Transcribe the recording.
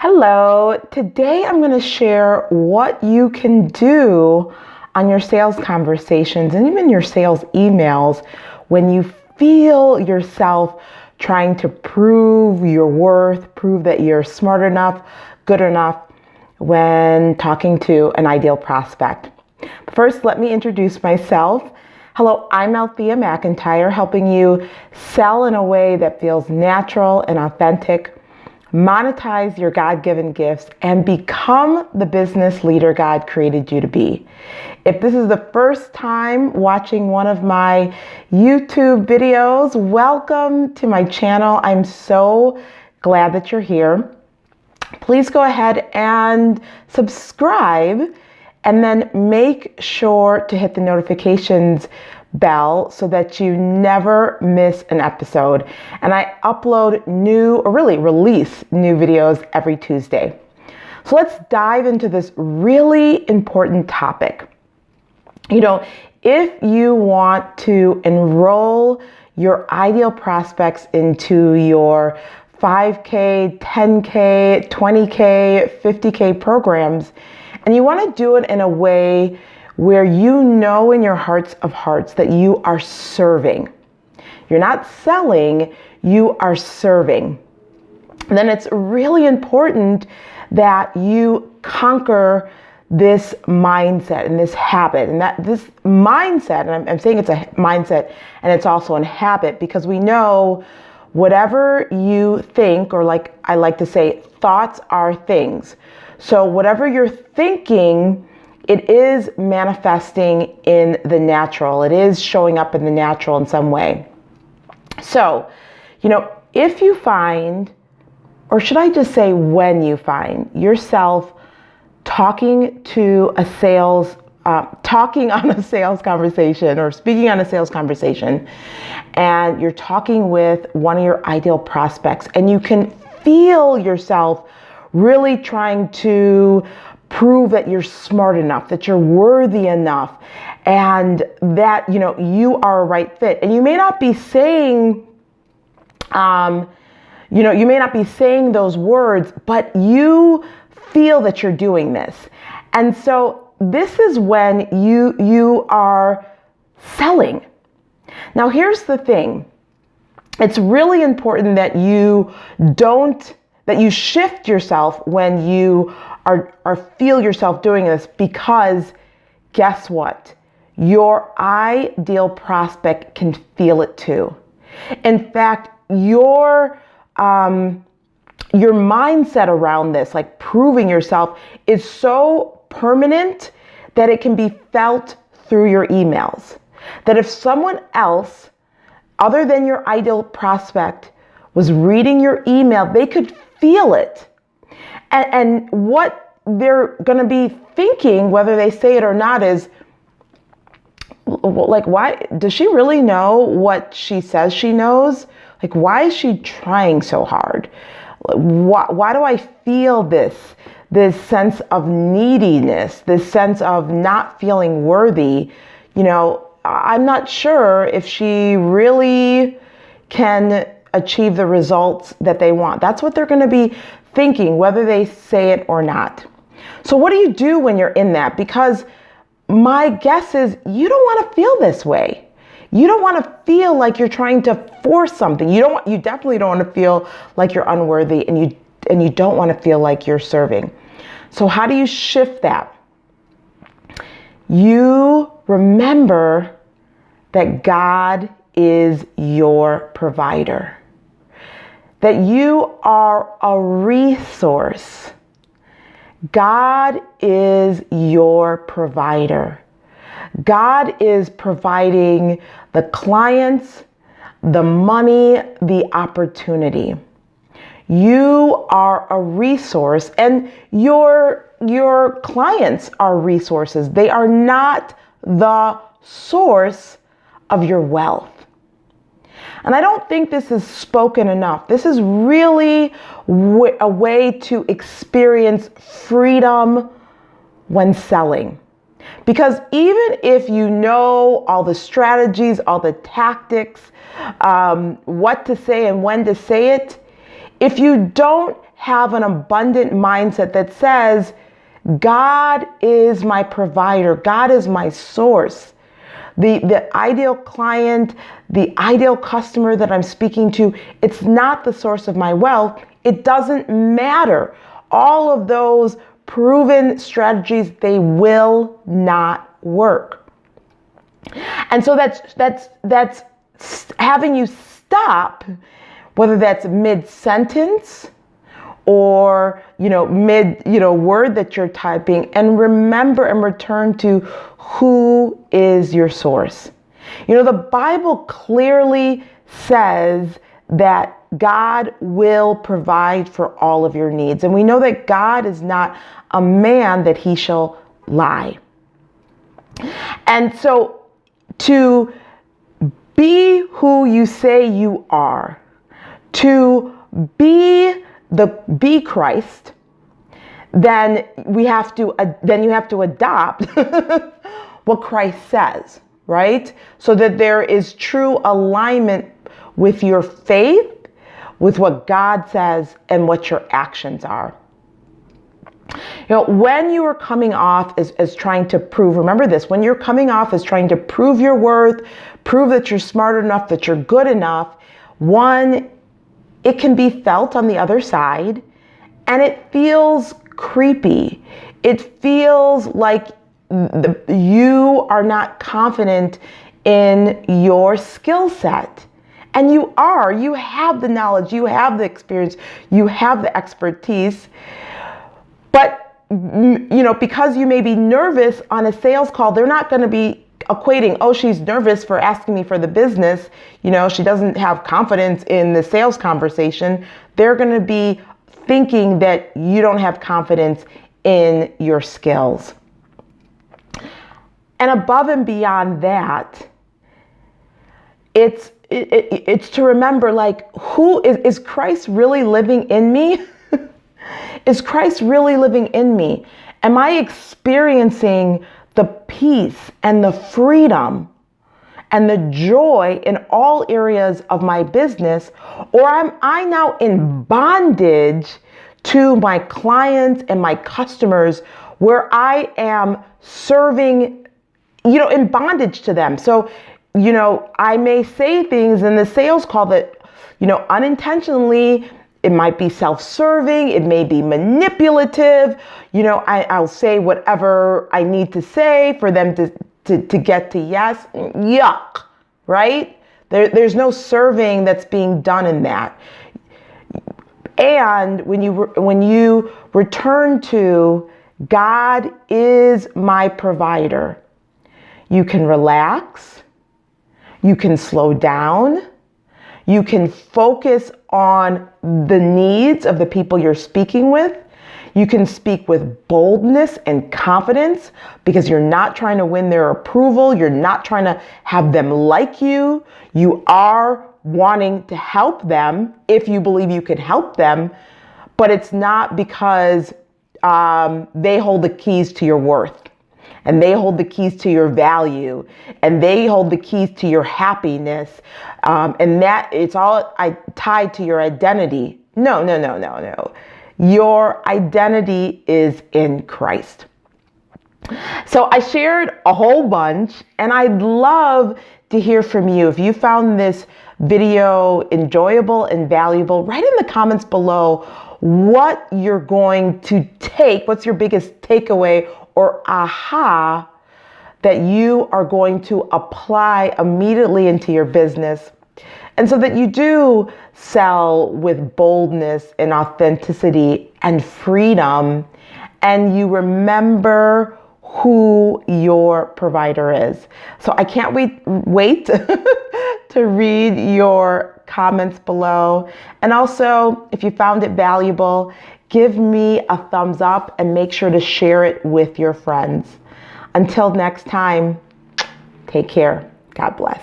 Hello, today I'm going to share what you can do on your sales conversations and even your sales emails when you feel yourself trying to prove your worth, prove that you're smart enough, good enough when talking to an ideal prospect. First, let me introduce myself. Hello, I'm Althea McIntyre, helping you sell in a way that feels natural and authentic. Monetize your God-given gifts and become the business leader God created you to be. If this is the first time watching one of my YouTube videos, welcome to my channel. I'm so glad that you're here. Please go ahead and subscribe and then make sure to hit the notifications bell so that you never miss an episode. And I upload release new videos every Tuesday. So let's dive into this really important topic. If you want to enroll your ideal prospects into your 5K, 10K, 20K, 50K programs, and you want to do it in a way where you know in your hearts of hearts that you are serving. You're not selling, you are serving. And then it's really important that you conquer this mindset and this habit, and that this mindset, and I'm saying it's a mindset and it's also a habit, because we know whatever you think, or like I like to say, thoughts are things. So whatever you're thinking, it is manifesting in the natural. It is showing up in the natural in some way. So, if you find, or should I just say when you find yourself talking on a sales conversation or speaking on a sales conversation, and you're talking with one of your ideal prospects, and you can feel yourself really trying to prove that you're smart enough, that you're worthy enough, and that, you are a right fit. And you may not be saying, those words, but you feel that you're doing this. And so this is when you are selling. Now, here's the thing. It's really important that you shift yourself when you or feel yourself doing this, because guess what? Your ideal prospect can feel it too. In fact, your mindset around this, like proving yourself, is so permanent that it can be felt through your emails. That if someone else other than your ideal prospect was reading your email, they could feel it. And what they're going to be thinking, whether they say it or not, is like, why does she really know what she says she knows? Like, why is she trying so hard? Why do I feel this sense of neediness, this sense of not feeling worthy? I'm not sure if she really can achieve the results that they want. That's what they're going to be thinking, whether they say it or not. So what do you do when you're in that? Because my guess is you don't want to feel this way. You don't want to feel like you're trying to force something. You definitely don't want to feel like you're unworthy, and you don't want to feel like you're serving. So how do you shift that? You remember that God is your provider. That you are a resource. God is your provider. God is providing the clients, the money, the opportunity. You are a resource, and your clients are resources. They are not the source of your wealth. And I don't think this is spoken enough. This is really a way to experience freedom when selling. Because even if you know all the strategies, all the tactics, what to say and when to say it, if you don't have an abundant mindset that says, God is my provider. God is my source. The ideal client, the ideal customer that I'm speaking to, it's not the source of my wealth. It doesn't matter. All of those proven strategies, they will not work. And so that's having you stop, whether that's mid-sentence or, mid, word that you're typing, and remember and return to who is your source. The Bible clearly says that God will provide for all of your needs. And we know that God is not a man that he shall lie. And so to be who you say you are, to be Christ, then you have to adopt what Christ says, right? So that there is true alignment with your faith, with what God says, and what your actions are. When you are coming off as trying to prove, remember this, when you're coming off as trying to prove your worth, prove that you're smart enough, that you're good enough, one, it can be felt on the other side, and it feels creepy. It feels like you are not confident in your skill set. And you have the knowledge, you have the experience, you have the expertise. But, because you may be nervous on a sales call, they're not going to be equating, oh, she's nervous for asking me for the business. She doesn't have confidence in the sales conversation. They're going to be thinking that you don't have confidence in your skills. And above and beyond that, it's to remember, who is Christ really living in me? Is Christ really living in me? Am I experiencing the peace and the freedom and the joy in all areas of my business? Or am I now in bondage to my clients and my customers, where I am serving, in bondage to them? So, I may say things in the sales call that, unintentionally, it might be self-serving, it may be manipulative. I'll say whatever I need to say for them to get to yes. Yuck, right? There's no serving that's being done in that. And when you return to God is my provider, you can relax, you can slow down, you can focus on the needs of the people you're speaking with. You can speak with boldness and confidence because you're not trying to win their approval. You're not trying to have them like you. You are wanting to help them if you believe you can help them, but it's not because they hold the keys to your worth, and they hold the keys to your value, and they hold the keys to your happiness, and that it's all tied to your identity. No. Your identity is in Christ. So I shared a whole bunch, and I'd love to hear from you. If you found this video enjoyable and valuable, write in the comments below what you're going to take, what's your biggest takeaway or aha that you are going to apply immediately into your business. And so that you do sell with boldness and authenticity and freedom, and you remember who your provider is. So I can't wait to read your comments below. And also, if you found it valuable, give me a thumbs up and make sure to share it with your friends. Until next time, take care. God bless.